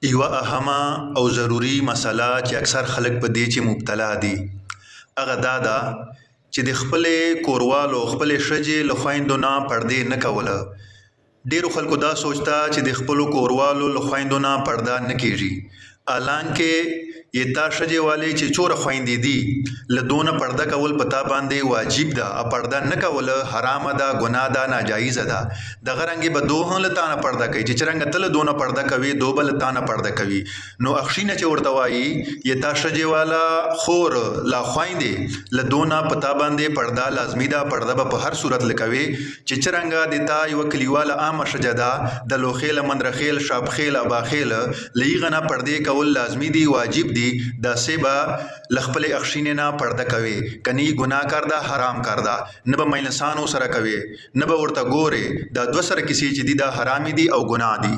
یوه اهمه او ضروري مسله چې اکثر خلک په دې چې مبتلا دي هغه دا ده چې د خپلې کوروالو خپلې ښځې له خویندو نه پردې نه کوله. ډیرو خلکو دا سوچتا چې د خپلو کوروالو له خویندو نه پرده نه کیږي، حالانکه یہ تا ښځې والے چې څوره خویندې دي له دونه پرده کول په تا باندې واجب ده، او پرده نه کول حرامه ده، ګناه ده، ناجایزه ده. دغه رنګې به دو هم له تا نه پرده کوي چې څرنګه ته له دونه پرده کوي دو به له تا نه پرده کوي. نو اخښینه چې ورته وایي یہ تا ښځې والا خور لا خویندې له دونه په تا باندې پرده لازمي ده، پرده به په هر صورت لکوي چې څرنګه د تا یوه کلیواله عامه ښځه ده د لوخیل، مندرخیل، شاپخیل، اباخیل له هغه نه پردې کول لازمي دي، واجب دي. داسې به له خپلې اخښینې نه پرده کوي، کنی ګناه کار ده، حرام کار ده، نه به مجلسانو سره کوي، نه به ورته ګورې. دا دوه سره کیسې چې دي دا حرامې دي او ګناه دي.